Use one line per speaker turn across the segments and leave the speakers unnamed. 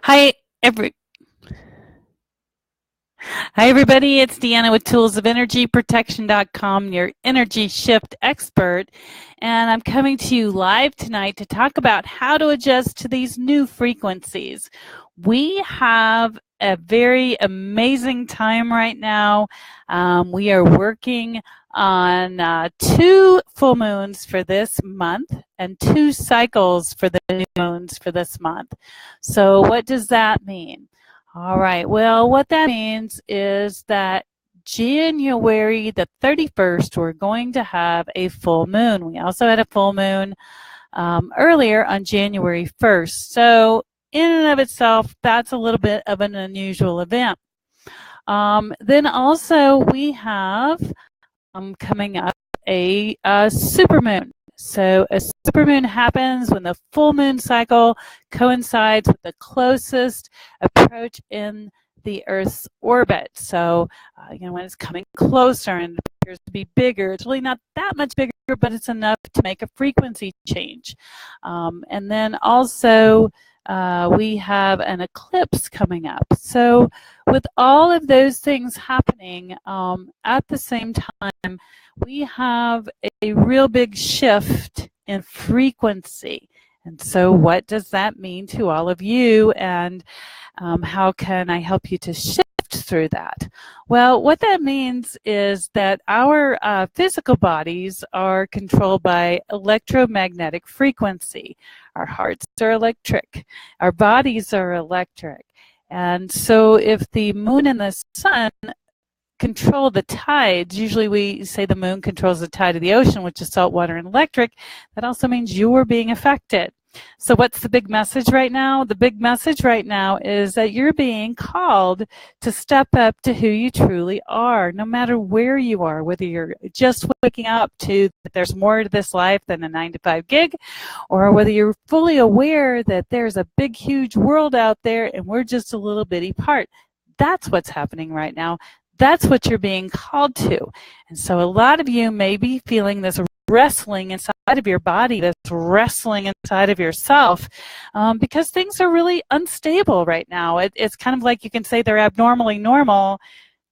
Hi, every Hi everybody, it's Deanna with toolsofenergyprotection.com, your energy shift expert, and I'm coming to you live tonight to talk about how to adjust to these new frequencies. We have a very amazing time right now. We are working on 2 full moons for this month and 2 cycles for the new moons for this month. So what does that mean? All right. Well, what that means is that January the 31st, we're going to have a full moon. We also had a full moon earlier on January 1st. So in and of itself, that's a little bit of an unusual event. Then also we have coming up a supermoon. So a supermoon happens when the full moon cycle coincides with the closest approach in the Earth's orbit. So, when it's coming closer and it appears to be bigger, it's really not that much bigger, but it's enough to make a frequency change. And then also we have an eclipse coming up. So with all of those things happening at the same time, we have a real big shift in frequency. And so what does that mean to all of you, and how can I help you to shift through that? Well, what that means is that our physical bodies are controlled by electromagnetic frequency. Our hearts are electric. Our bodies are electric. And so if the moon and the sun control the tides, usually we say the moon controls the tide of the ocean, which is salt water and electric, that also means you're being affected. So what's the big message right now? The big message right now is that you're being called to step up to who you truly are, no matter where you are, whether you're just waking up to that there's more to this life than a 9-to-5 gig, or whether you're fully aware that there's a big, huge world out there and we're just a little bitty part. That's what's happening right now. That's what you're being called to. And so a lot of you may be feeling this wrestling inside of your body, this wrestling inside of yourself, because things are really unstable right now. It's kind of like you can say they're abnormally normal,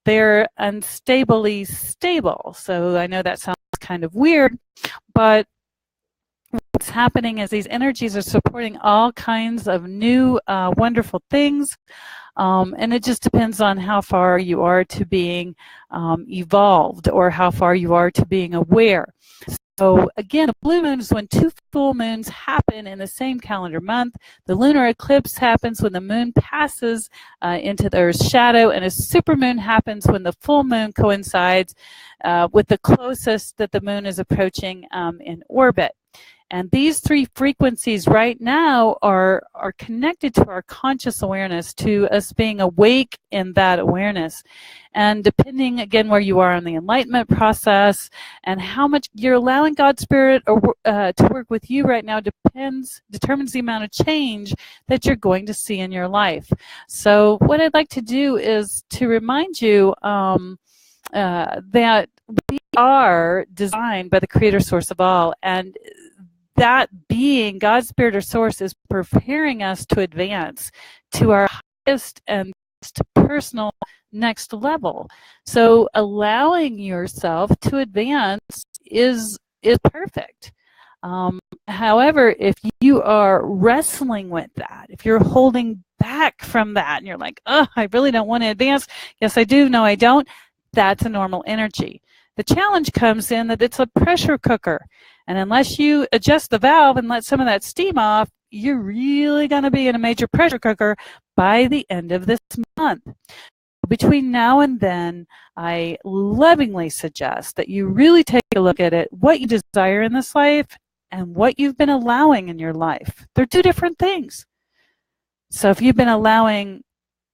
they're unstably stable. So I know that sounds kind of weird, but what's happening is these energies are supporting all kinds of new wonderful things. And it just depends on how far you are to being evolved, or how far you are to being aware. So again, the blue moon is when 2 full moons happen in the same calendar month. The lunar eclipse happens when the moon passes into the Earth's shadow, and a supermoon happens when the full moon coincides with the closest that the moon is approaching in orbit. And these 3 frequencies right now are connected to our conscious awareness, to us being awake in that awareness. And depending, again, where you are in the enlightenment process and how much you're allowing God's Spirit to work with you right now determines the amount of change that you're going to see in your life. So what I'd like to do is to remind you that we are designed by the Creator Source of all, and that being, God's Spirit or Source, is preparing us to advance to our highest and personal next level. So allowing yourself to advance is perfect. However, if you are wrestling with that, if you're holding back from that and you're like, oh, I really don't want to advance, yes I do, no I don't, that's a normal energy. The challenge comes in that it's a pressure cooker. And unless you adjust the valve and let some of that steam off, you're really going to be in a major pressure cooker by the end of this month. Between now and then, I lovingly suggest that you really take a look at it, what you desire in this life and what you've been allowing in your life. They're 2 different things. So if you've been allowing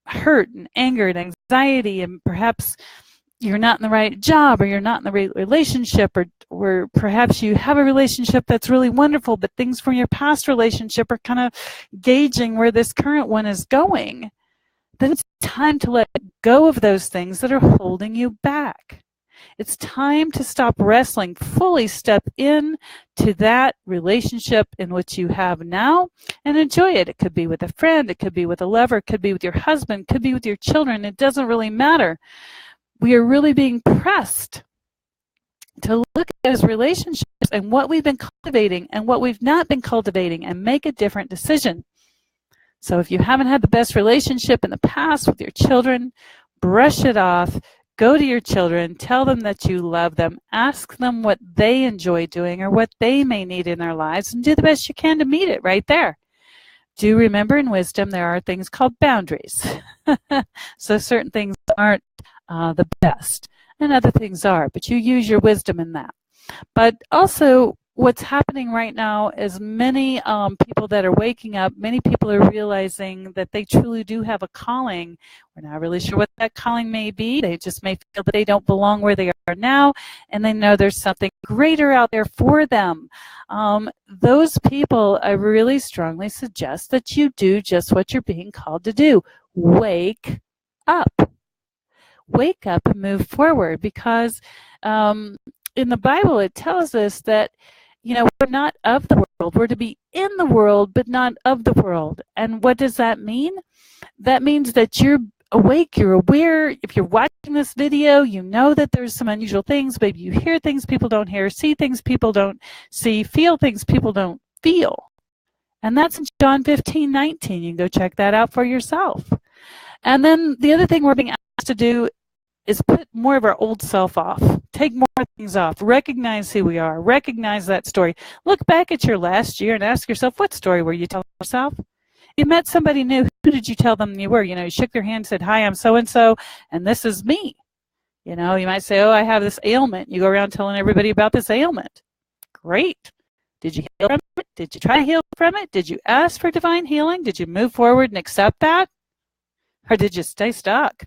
hurt and anger and anxiety, and perhaps you're not in the right job, or you're not in the right relationship, or perhaps you have a relationship that's really wonderful, but things from your past relationship are kind of gauging where this current one is going, then it's time to let go of those things that are holding you back. It's time to stop wrestling. Fully step in to that relationship in which you have now and enjoy it. It could be with a friend. It could be with a lover. It could be with your husband. It could be with your children. It doesn't really matter. We are really being pressed to look at those relationships and what we've been cultivating and what we've not been cultivating and make a different decision. So if you haven't had the best relationship in the past with your children, brush it off. Go to your children, tell them that you love them, ask them what they enjoy doing or what they may need in their lives, and do the best you can to meet it right there. Do remember, in wisdom, there are things called boundaries. So certain things aren't the best, and other things are, but you use your wisdom in that. But also, what's happening right now is many people that are waking up, many people are realizing that they truly do have a calling. We're not really sure what that calling may be. They just may feel that they don't belong where they are now, and they know there's something greater out there for them. Those people, I really strongly suggest that you do just what you're being called to do. Wake up. Wake up and move forward, because in the Bible it tells us that we're not of the world. We're to be in the world, but not of the world. And what does that mean? That means that you're awake, you're aware. If you're watching this video, you know that there's some unusual things. Maybe you hear things people don't hear, see things people don't see, feel things people don't feel. And that's in John 15:19. You can go check that out for yourself. And then the other thing we're being asked to do is put more of our old self off. Take more things off. Recognize who we are. Recognize that story. Look back at your last year and ask yourself, what story were you telling yourself? You met somebody new. Who did you tell them you were? You shook their hand, said, hi, I'm so-and-so, and this is me. You might say, oh, I have this ailment. You go around telling everybody about this ailment. Great. Did you heal from it? Did you try to heal from it? Did you ask for divine healing? Did you move forward and accept that? Or did you stay stuck?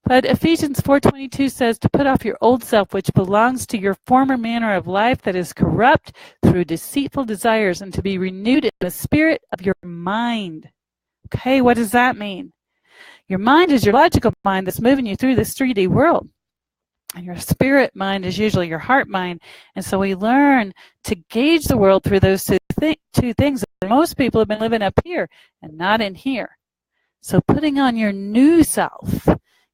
But Ephesians 4:22 says to put off your old self, which belongs to your former manner of life that is corrupt through deceitful desires, and to be renewed in the spirit of your mind. Okay, what does that mean? Your mind is your logical mind that's moving you through this 3D world. And your spirit mind is usually your heart mind. And so we learn to gauge the world through those two things. Most people have been living up here and not in here. So putting on your new self,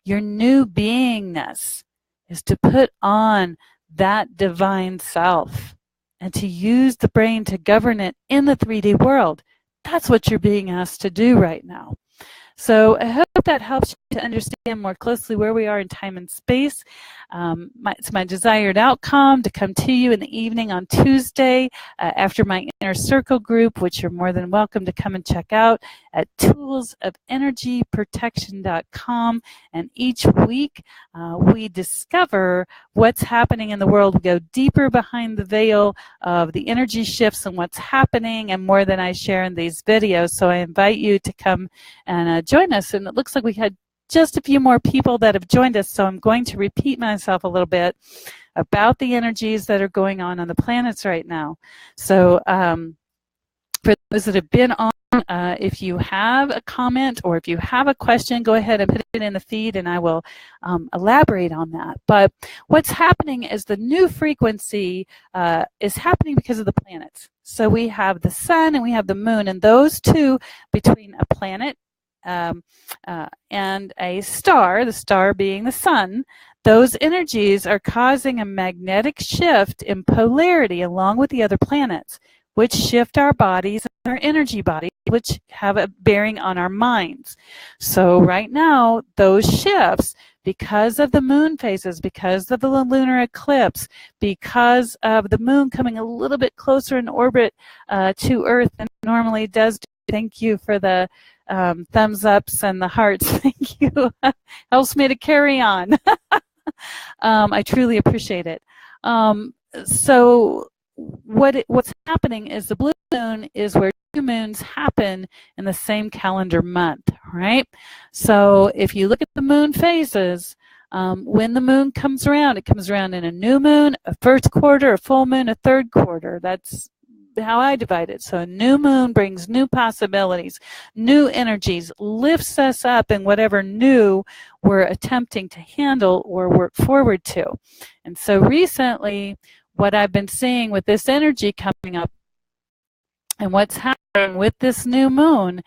your new beingness, is to put on that divine self and to use the brain to govern it in the 3D world. That's what you're being asked to do right now. So I hope that helps you to understand more closely where we are in time and space. It's my desired outcome to come to you in the evening on Tuesday after my Inner Circle group, which you're more than welcome to come and check out at toolsofenergyprotection.com. And each week we discover what's happening in the world. We go deeper behind the veil of the energy shifts and what's happening, and more than I share in these videos. So I invite you to come and join us. And it looks like we had just a few more people that have joined us, so I'm going to repeat myself a little bit about the energies that are going on the planets right now. So for those that have been on, if you have a comment or if you have a question, go ahead and put it in the feed and I will elaborate on that. But what's happening is the new frequency is happening because of the planets. So we have the sun and we have the moon, and those two, between a planet and a star, the star being the sun, those energies are causing a magnetic shift in polarity along with the other planets, which shift our bodies and our energy bodies, which have a bearing on our minds. So right now, those shifts, because of the moon phases, because of the lunar eclipse, because of the moon coming a little bit closer in orbit to Earth than it normally does. Thank you for the thumbs ups and the hearts. Thank you. Helps me to carry on. I truly appreciate it. So what's happening is the blue moon is where two moons happen in the same calendar month, right? So if you look at the moon phases, when the moon comes around, it comes around in a new moon, a first quarter, a full moon, a third quarter. That's how I divide it. So a new moon brings new possibilities, new energies, lifts us up in whatever new we're attempting to handle or work forward to. And so recently, what I've been seeing with this energy coming up and what's happening with this new moon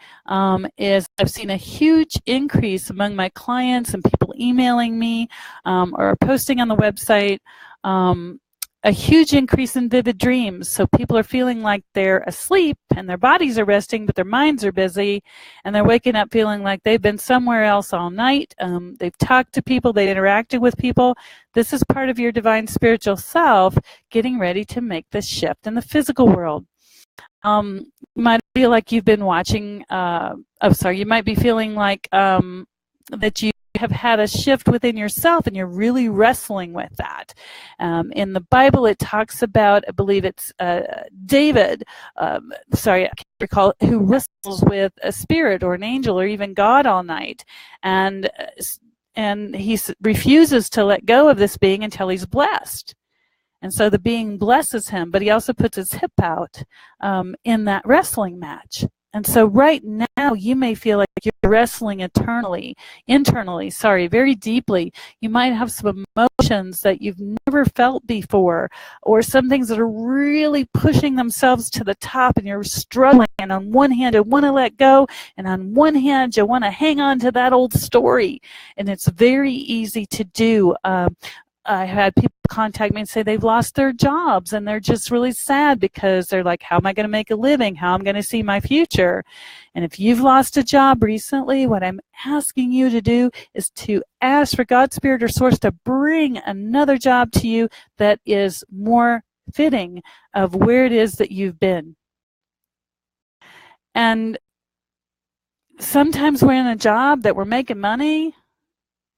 is I've seen a huge increase among my clients and people emailing me or posting on the website, a huge increase in vivid dreams. So people are feeling like they're asleep and their bodies are resting, but their minds are busy, and they're waking up feeling like they've been somewhere else all night. They've talked to people, they've interacted with people. This is part of your divine spiritual self getting ready to make this shift in the physical world. You might feel like you've been watching, you might be feeling like that you have had a shift within yourself and you're really wrestling with that. In the Bible, it talks about, I believe it's David, I can't recall, who wrestles with a spirit or an angel or even God all night. And he refuses to let go of this being until he's blessed. And so the being blesses him, but he also puts his hip out in that wrestling match. And so right now you may feel like you're wrestling internally, very deeply. You might have some emotions that you've never felt before, or some things that are really pushing themselves to the top and you're struggling. And on one hand, you want to let go, and on one hand, you want to hang on to that old story. And it's very easy to do. I had people contact me and say they've lost their jobs and they're just really sad because they're like, how am I going to make a living? How am I going to see my future? And if you've lost a job recently, what I'm asking you to do is to ask for God's Spirit or Source to bring another job to you that is more fitting of where it is that you've been. And sometimes we're in a job that we're making money,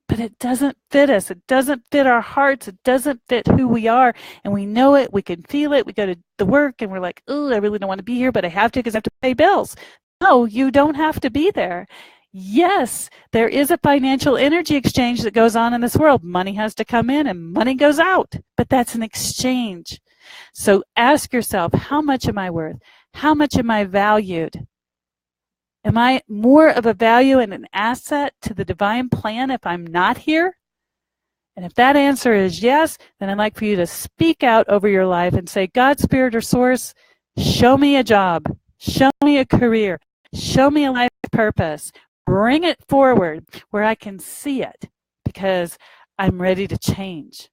but it doesn't fit us. It doesn't fit our hearts. It doesn't fit who we are. And we know it. We can feel it. We go to the work and we're like, oh, I really don't want to be here, but I have to because I have to pay bills. No, you don't have to be there. Yes, there is a financial energy exchange that goes on in this world. Money has to come in and money goes out, but that's an exchange. So ask yourself, how much am I worth? How much am I valued? Am I more of a value and an asset to the divine plan if I'm not here? And if that answer is yes, then I'd like for you to speak out over your life and say, God, Spirit, or Source, show me a job, show me a career, show me a life purpose. Bring it forward where I can see it because I'm ready to change.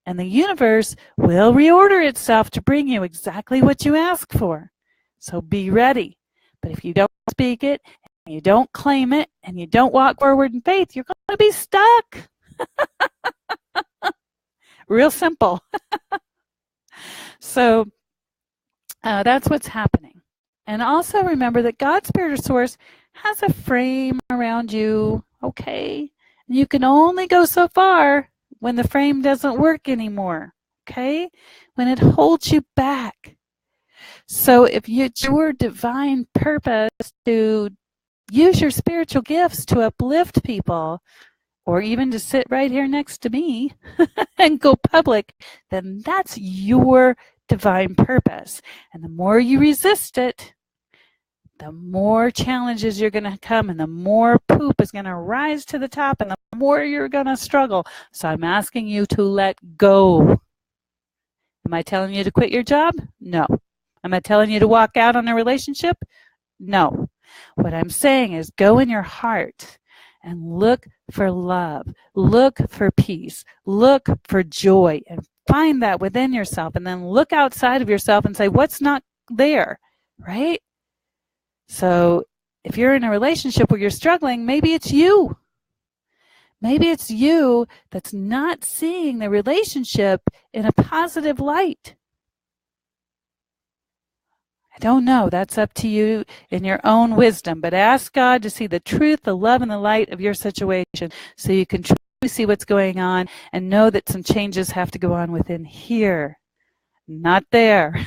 And the universe will reorder itself to bring you exactly what you ask for. So be ready. But if you don't speak it, and you don't claim it, and you don't walk forward in faith, you're going to be stuck. Real simple. So that's what's happening. And also remember that God, Spirit, or Source has a frame around you, okay? And you can only go so far when the frame doesn't work anymore, okay? When it holds you back. So if it's your divine purpose to use your spiritual gifts to uplift people, or even to sit right here next to me and go public, then that's your divine purpose. And the more you resist it, the more challenges you're going to come, and the more poop is going to rise to the top, and the more you're going to struggle. So I'm asking you to let go. Am I telling you to quit your job? No. Am I telling you to walk out on a relationship? No. What I'm saying is go in your heart and look for love, look for peace, look for joy, and find that within yourself, and then look outside of yourself and say, what's not there, right? So if you're in a relationship where you're struggling, maybe it's you. Maybe it's you that's not seeing the relationship in a positive light. I don't know. That's up to you in your own wisdom. But ask God to see the truth, the love, and the light of your situation so you can truly see what's going on and know that some changes have to go on within here, not there.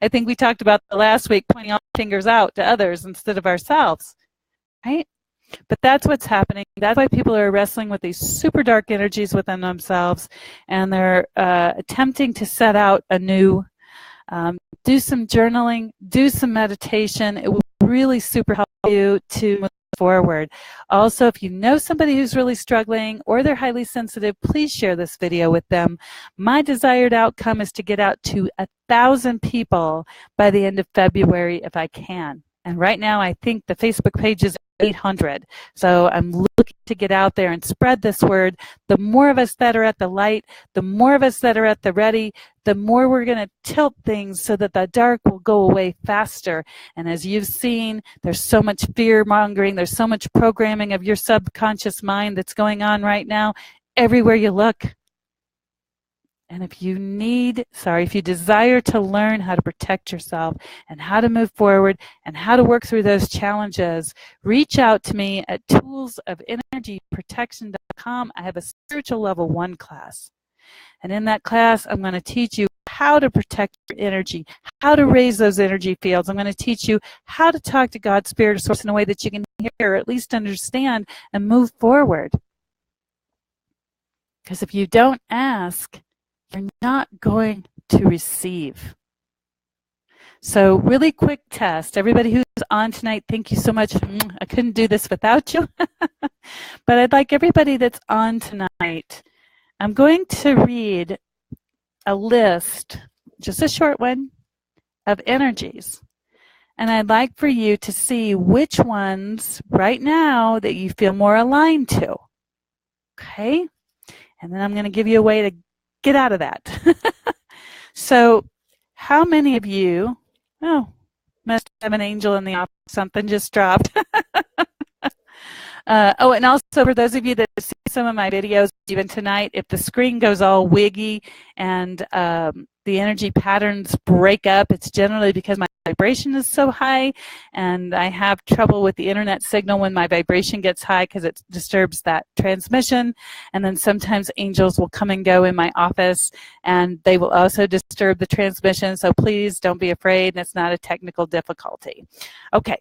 I think we talked about the last week, pointing all fingers out to others instead of ourselves, right? But that's what's happening. That's why people are wrestling with these super dark energies within themselves, and they're attempting to set out a new do some journaling, do some meditation. It will really super help you to move forward. Also, if you know somebody who's really struggling or they're highly sensitive, please share this video with them. My desired outcome is to get out to 1,000 people by the end of February if I can. And right now, I think the Facebook page is 800. So I'm looking to get out there and spread this word. The more of us that are at the light, the more of us that are at the ready, the more we're going to tilt things so that the dark will go away faster. And as you've seen, there's so much fear mongering. There's so much programming of your subconscious mind that's going on right now everywhere you look. And if you desire to learn how to protect yourself and how to move forward and how to work through those challenges, reach out to me at toolsofenergyprotection.com. I have a spiritual level 1 class. And in that class, I'm going to teach you how to protect your energy, how to raise those energy fields. I'm going to teach you how to talk to God, Spirit, or Source in a way that you can hear or at least understand and move forward. Because if you don't ask, you're not going to receive. So really quick test. Everybody who's on tonight, thank you so much. I couldn't do this without you. But I'd like everybody that's on tonight, I'm going to read a list, just a short one, of energies. And I'd like for you to see which ones right now that you feel more aligned to. Okay? And then I'm going to give you a way to get out of that. So how many of you, must have an angel in the office, something just dropped. And also for those of you that see some of my videos, even tonight, if the screen goes all wiggy and the energy patterns break up, it's generally because my vibration is so high, and I have trouble with the internet signal when my vibration gets high because it disturbs that transmission. And then sometimes angels will come and go in my office, and they will also disturb the transmission. So please don't be afraid, and it's not a technical difficulty. Okay,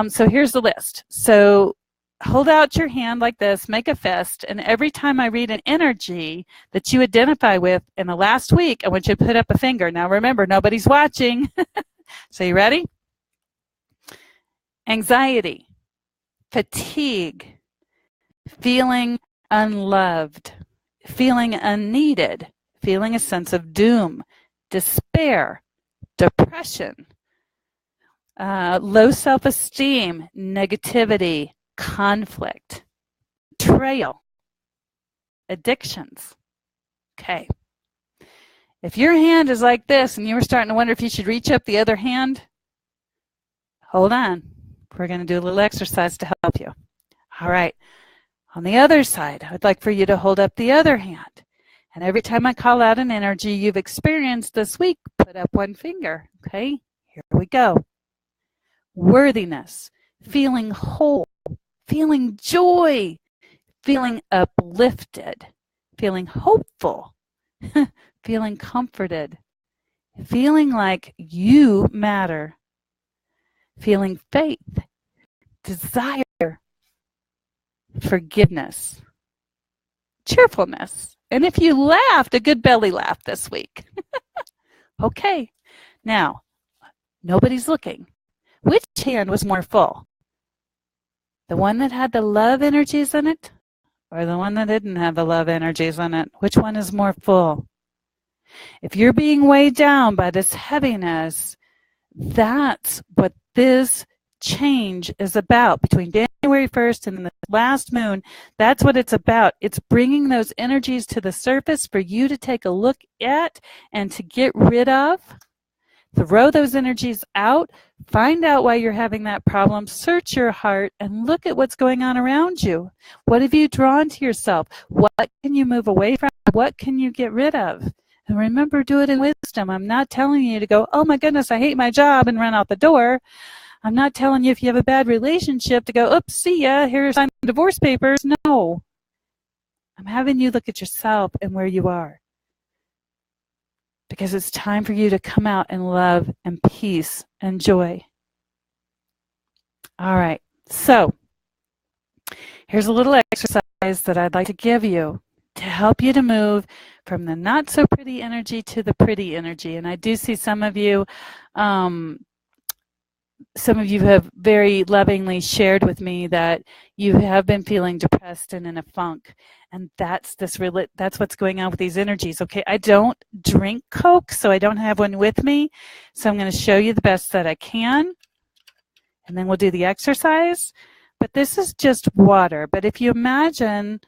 so here's the list. So hold out your hand like this, make a fist, and every time I read an energy that you identify with in the last week, I want you to put up a finger. Now remember, nobody's watching. So you ready? Anxiety, fatigue, feeling unloved, feeling unneeded, feeling a sense of doom, despair, depression, low self-esteem, negativity, conflict, betrayal, addictions. Okay. If your hand is like this and you were starting to wonder if you should reach up the other hand, hold on. We're going to do a little exercise to help you. All right. On the other side, I'd like for you to hold up the other hand. And every time I call out an energy you've experienced this week, put up one finger. Okay? Here we go. Worthiness, feeling whole, feeling joy, feeling uplifted, feeling hopeful, feeling comforted, feeling like you matter, feeling faith, desire, forgiveness, cheerfulness. And if you laughed, a good belly laugh this week. Okay, now, nobody's looking. Which hand was more full? The one that had the love energies in it, or the one that didn't have the love energies in it? Which one is more full? If you're being weighed down by this heaviness, that's what this change is about. Between January 1st and the last moon, that's what it's about. It's bringing those energies to the surface for you to take a look at and to get rid of. Throw those energies out, find out why you're having that problem, search your heart, and look at what's going on around you. What have you drawn to yourself? What can you move away from? What can you get rid of? And remember, do it in wisdom. I'm not telling you to go, oh my goodness, I hate my job, and run out the door. I'm not telling you if you have a bad relationship to go, oops, see ya, here's sign the divorce papers. No. I'm having you look at yourself and where you are. Because it's time for you to come out in love and peace and joy. All right, so here's a little exercise that I'd like to give you to help you to move from the not so pretty energy to the pretty energy. And I do see some of you have very lovingly shared with me that you have been feeling depressed and in a funk, and that's what's going on with these energies. Okay, I don't drink Coke, so I don't have one with me, so I'm going to show you the best that I can, and then we'll do the exercise. But this is just water. But if you imagine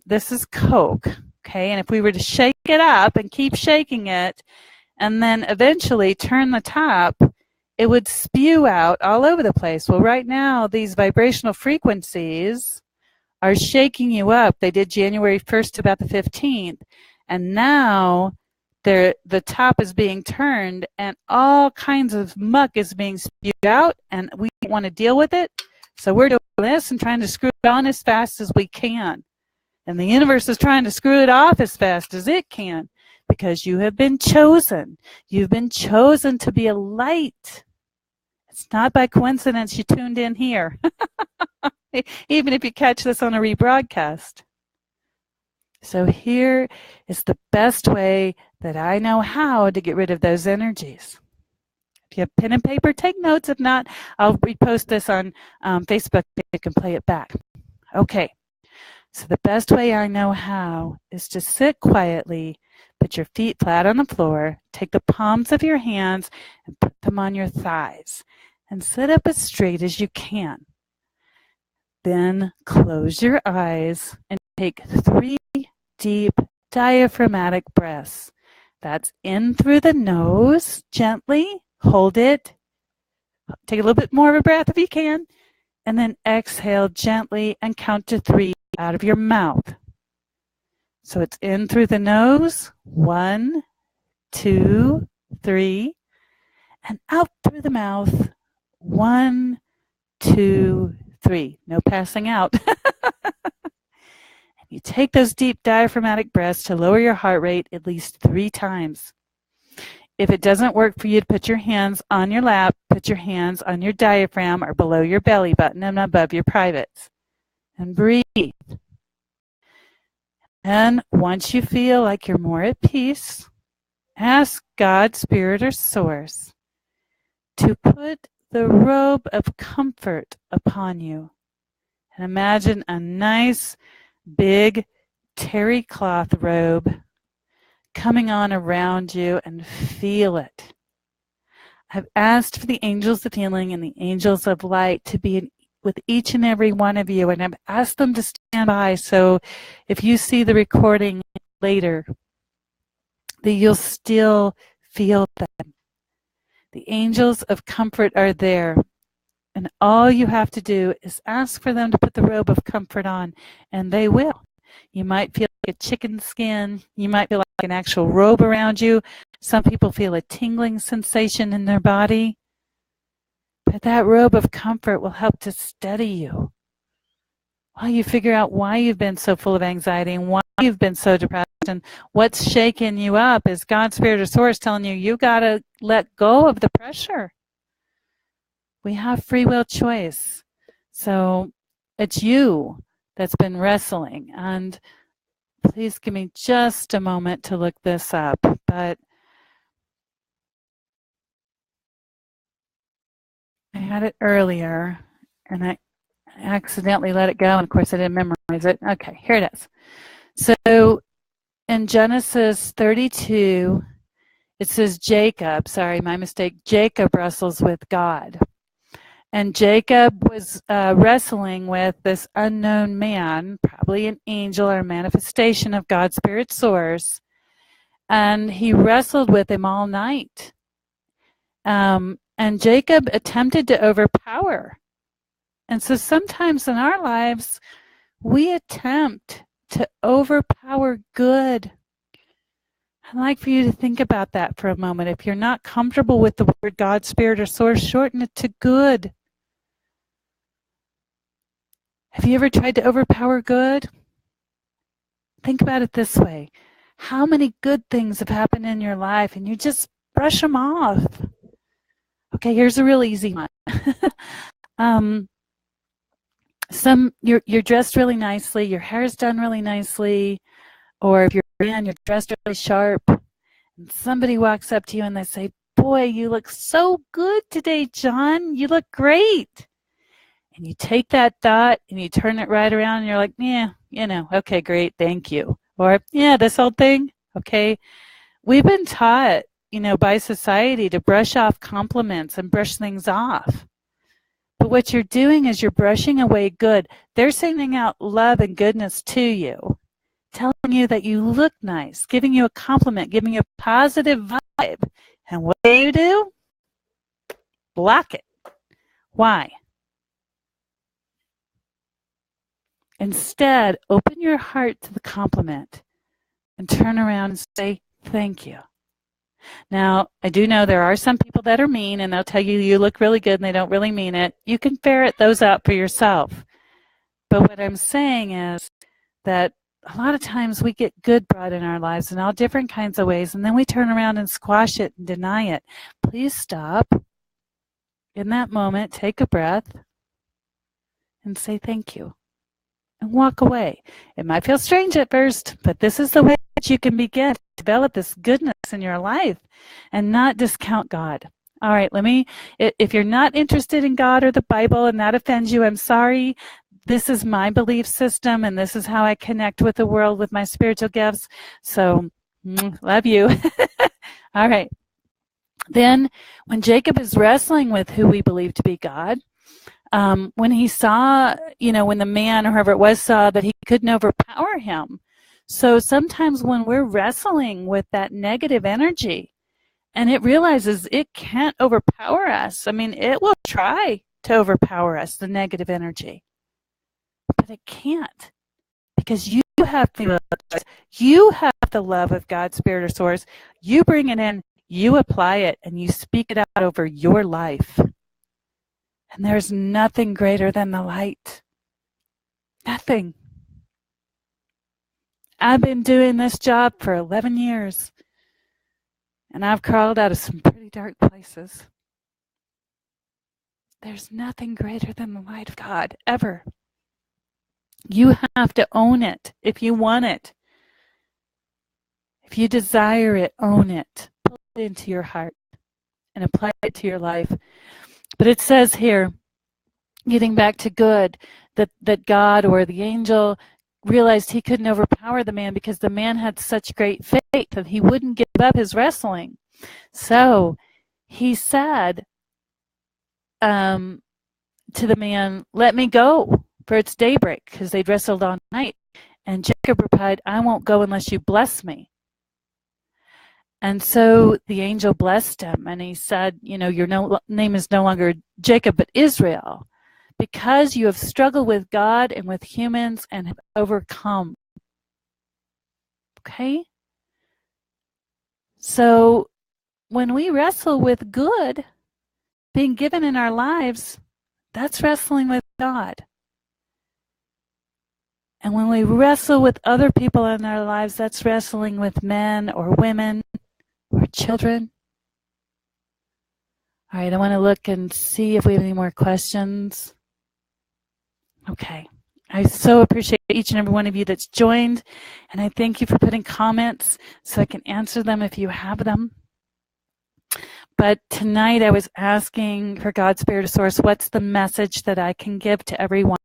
this is Coke, okay, and if we were to shake it up and keep shaking it, and then eventually turn the top, it would spew out all over the place. Well, right now, these vibrational frequencies are shaking you up. They did January 1st to about the 15th, and now the top is being turned, and all kinds of muck is being spewed out, and we don't want to deal with it, so we're doing this and trying to screw it on as fast as we can. And the universe is trying to screw it off as fast as it can, because you have been chosen. You've been chosen to be a light. It's not by coincidence you tuned in here, even if you catch this on a rebroadcast. So here is the best way that I know how to get rid of those energies. If you have pen and paper, take notes. If not, I'll repost this on Facebook. You can play it back. Okay, so the best way I know how is to sit quietly, put your feet flat on the floor, take the palms of your hands and put them on your thighs, and sit up as straight as you can. Then close your eyes and take 3 deep diaphragmatic breaths. That's in through the nose, gently, hold it. Take a little bit more of a breath if you can, and then exhale gently and count to 3 out of your mouth. So it's in through the nose, 1, 2, 3, and out through the mouth, 1, 2, 3. No passing out. You take those deep diaphragmatic breaths to lower your heart rate at least 3 times. If it doesn't work for you to put your hands on your lap, put your hands on your diaphragm or below your belly button and above your privates. And breathe. And once you feel like you're more at peace, ask God, Spirit, or Source to put the robe of comfort upon you. And imagine a nice, big terry cloth robe coming on around you, and feel it. I've asked for the angels of healing and the angels of light to be with each and every one of you, and I've asked them to stand by, so if you see the recording later, that you'll still feel them. The angels of comfort are there, and all you have to do is ask for them to put the robe of comfort on, and they will. You might feel like a chicken skin. You might feel like an actual robe around you. Some people feel a tingling sensation in their body. But that robe of comfort will help to steady you while you figure out why you've been so full of anxiety and why you've been so depressed, and what's shaking you up is God, Spirit, or Source telling you, you got to let go of the pressure. We have free will choice. So it's you that's been wrestling. And please give me just a moment to look this up. But I had it earlier, and I accidentally let it go, and of course I didn't memorize it. Okay, here it is. So in Genesis 32, it says Jacob, sorry, my mistake, Jacob wrestles with God. And Jacob was wrestling with this unknown man, probably an angel or a manifestation of God's Spirit Source, and he wrestled with him all night. And Jacob attempted to overpower. And so sometimes in our lives, we attempt to overpower good. I'd like for you to think about that for a moment. If you're not comfortable with the word God, Spirit, or Source, shorten it to good. Have you ever tried to overpower good? Think about it this way. How many good things have happened in your life and you just brush them off? Okay, here's a real easy one. You're dressed really nicely, your hair's done really nicely, Or if you're a man, you're dressed really sharp, and somebody walks up to you and they say, "Boy, you look so good today, John. You look great." And you take that thought and you turn it right around and you're like, "Yeah, okay, great, thank you." Or, "Yeah, this whole thing, okay." We've been taught, by society to brush off compliments and brush things off. But what you're doing is you're brushing away good. They're sending out love and goodness to you, telling you that you look nice, giving you a compliment, giving you a positive vibe. And what do? Block it. Why? Instead, open your heart to the compliment and turn around and say, "Thank you." Now, I do know there are some people that are mean and they'll tell you you look really good and they don't really mean it. You can ferret those out for yourself. But what I'm saying is that a lot of times we get good brought in our lives in all different kinds of ways, and then we turn around and squash it and deny it. Please stop. In that moment, take a breath and say thank you. And walk away. It might feel strange at first, but this is the way that you can begin to develop this goodness in your life and not discount God. All right, if you're not interested in God or the Bible and that offends you, I'm sorry. This is my belief system, and this is how I connect with the world with my spiritual gifts. So, love you. All right. Then, when Jacob is wrestling with who we believe to be God, when he saw, when the man or whoever it was saw that he couldn't overpower him. So sometimes when we're wrestling with that negative energy and it realizes it can't overpower us, it will try to overpower us, the negative energy, but it can't, because you have the love of God's Spirit or Source. You bring it in, you apply it, and you speak it out over your life. And there's nothing greater than the light. Nothing. I've been doing this job for 11 years, and I've crawled out of some pretty dark places. There's nothing greater than the light of God, ever. You have to own it if you want it. If you desire it, own it. Pull it into your heart and apply it to your life. But it says here, getting back to good, that God or the angel realized he couldn't overpower the man because the man had such great faith that he wouldn't give up his wrestling. So he said to the man, "Let me go, for it's daybreak," because they'd wrestled all night. And Jacob replied, "I won't go unless you bless me." And so the angel blessed him, and he said, "Your name is no longer Jacob, but Israel, because you have struggled with God and with humans and have overcome." Okay? So when we wrestle with good being given in our lives, that's wrestling with God. And when we wrestle with other people in our lives, that's wrestling with men or women or children. All right, I want to look and see if we have any more questions. Okay. I so appreciate each and every one of you that's joined, and I thank you for putting comments so I can answer them if you have them. But tonight I was asking for God's Spirit of Source, what's the message that I can give to everyone?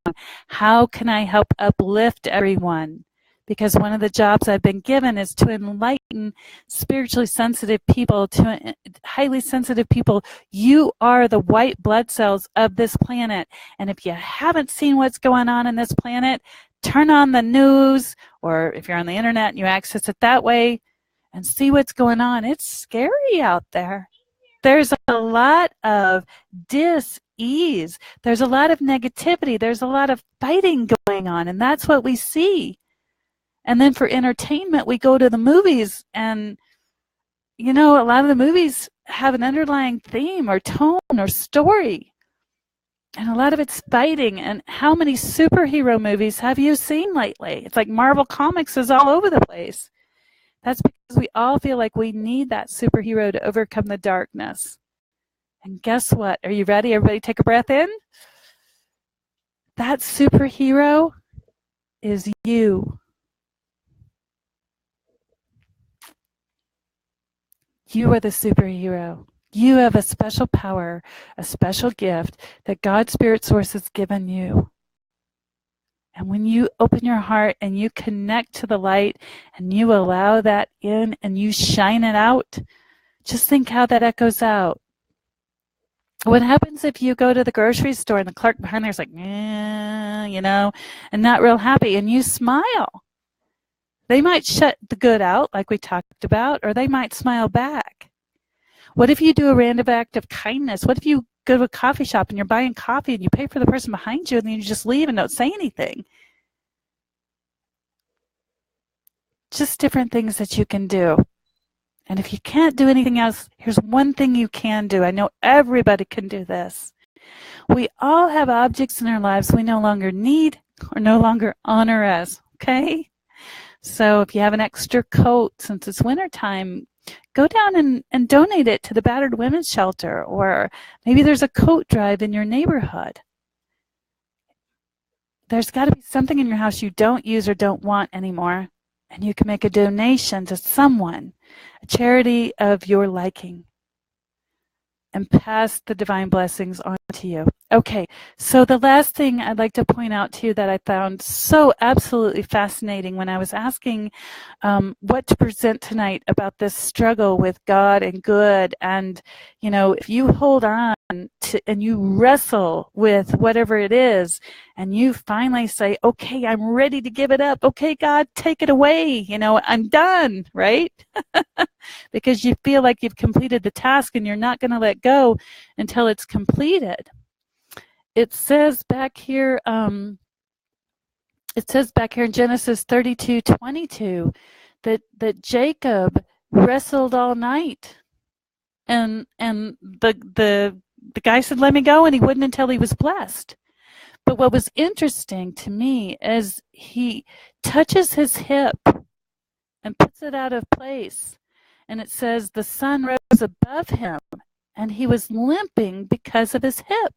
How can I help uplift everyone? Because one of the jobs I've been given is to enlighten spiritually sensitive people, to highly sensitive people. You are the white blood cells of this planet. And if you haven't seen what's going on in this planet, turn on the news, or if you're on the internet and you access it that way, and see what's going on. It's scary out there. There's a lot of dis-ease. There's a lot of negativity. There's a lot of fighting going on, and that's what we see. And then for entertainment, we go to the movies, and, a lot of the movies have an underlying theme or tone or story. And a lot of it's fighting. And how many superhero movies have you seen lately? It's like Marvel Comics is all over the place. That's because we all feel like we need that superhero to overcome the darkness. And guess what? Are you ready? Everybody take a breath in. That superhero is you. You are the superhero. You have a special power, a special gift that God's Spirit Source has given you. And when you open your heart and you connect to the light and you allow that in and you shine it out, just think how that echoes out. What happens if you go to the grocery store and the clerk behind there's like, and not real happy, and you smile? They might shut the good out like we talked about, or they might smile back. What if you do a random act of kindness? What if you go to a coffee shop and you're buying coffee and you pay for the person behind you and then you just leave and don't say anything? Just different things that you can do. And if you can't do anything else, here's one thing you can do. I know everybody can do this. We all have objects in our lives we no longer need or no longer honor us, okay? So if you have an extra coat, since it's wintertime, go down and donate it to the battered women's shelter, or maybe there's a coat drive in your neighborhood. There's got to be something in your house you don't use or don't want anymore, and you can make a donation to someone, a charity of your liking, and pass the divine blessings on to you. Okay, so the last thing I'd like to point out to you that I found so absolutely fascinating when I was asking what to present tonight about this struggle with God and good, and if you hold on to and you wrestle with whatever it is, and you finally say, okay, I'm ready to give it up. Okay, God, take it away. I'm done, right? Because you feel like you've completed the task and you're not going to let go until it's completed. It says back here, in Genesis 32:22 that Jacob wrestled all night, and the guy said, "Let me go," and he wouldn't until he was blessed. But what was interesting to me is he touches his hip and puts it out of place, and it says the sun rose above him, and he was limping because of his hip.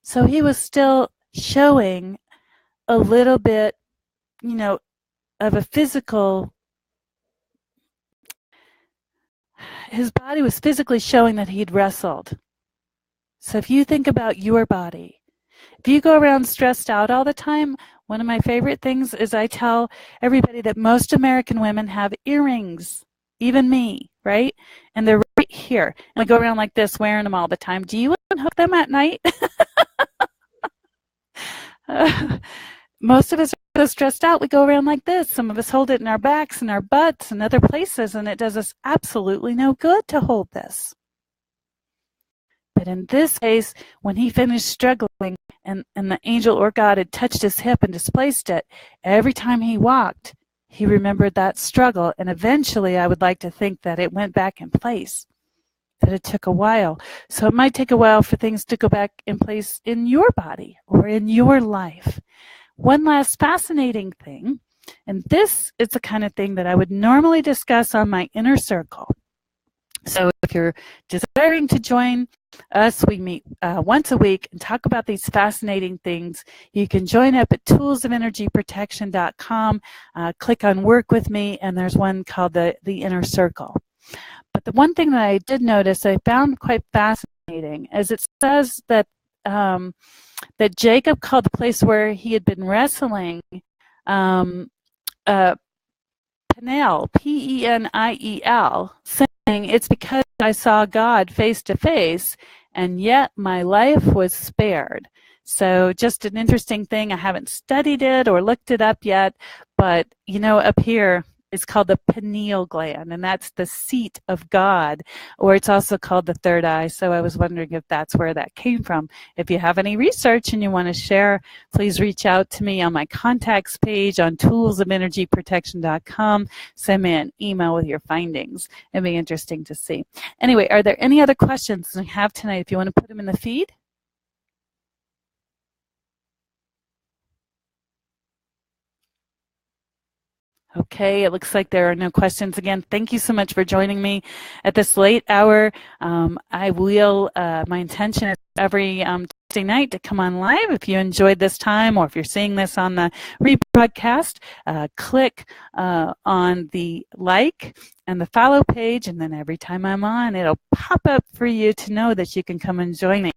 So he was still showing a little bit, of a physical, his body was physically showing that he'd wrestled. So if you think about your body, if you go around stressed out all the time, one of my favorite things is I tell everybody that most American women have earrings, even me, right? And they're right here. And I go around like this wearing them all the time. Do you unhook them at night? Most of us are so stressed out, we go around like this. Some of us hold it in our backs and our butts and other places, and it does us absolutely no good to hold this. But in this case, when he finished struggling and the angel or God had touched his hip and displaced it, every time he walked, he remembered that struggle, and eventually I would like to think that it went back in place, that it took a while. So it might take a while for things to go back in place in your body or in your life. One last fascinating thing, and this is the kind of thing that I would normally discuss on my inner circle. So if you're desiring to join us, we meet once a week and talk about these fascinating things. You can join up at toolsofenergyprotection.com, click on Work With Me, and there's one called the Inner Circle. But the one thing that I did notice I found quite fascinating is it says that that Jacob called the place where he had been wrestling Peniel, Peniel, saying, "It's because I saw God face to face, and yet my life was spared." So just an interesting thing. I haven't studied it or looked it up yet, but up here it's called the pineal gland, and that's the seat of God, or it's also called the third eye. So I was wondering if that's where that came from. If you have any research and you want to share, please reach out to me on my contacts page on toolsofenergyprotection.com. Send me an email with your findings. It'd be interesting to see. Anyway, are there any other questions we have tonight? If you want to put them in the feed. Okay, it looks like there are no questions. Again, thank you so much for joining me at this late hour. My intention is every Wednesday night to come on live. If you enjoyed this time, or if you're seeing this on the rebroadcast, click on the like and the follow page, and then every time I'm on, it'll pop up for you to know that you can come and join me.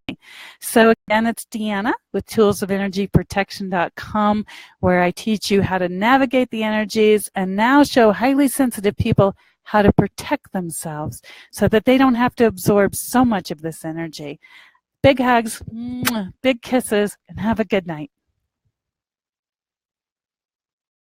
So again, it's Deanna with toolsofenergyprotection.com, where I teach you how to navigate the energies and now show highly sensitive people how to protect themselves so that they don't have to absorb so much of this energy. Big hugs, big kisses, and have a good night.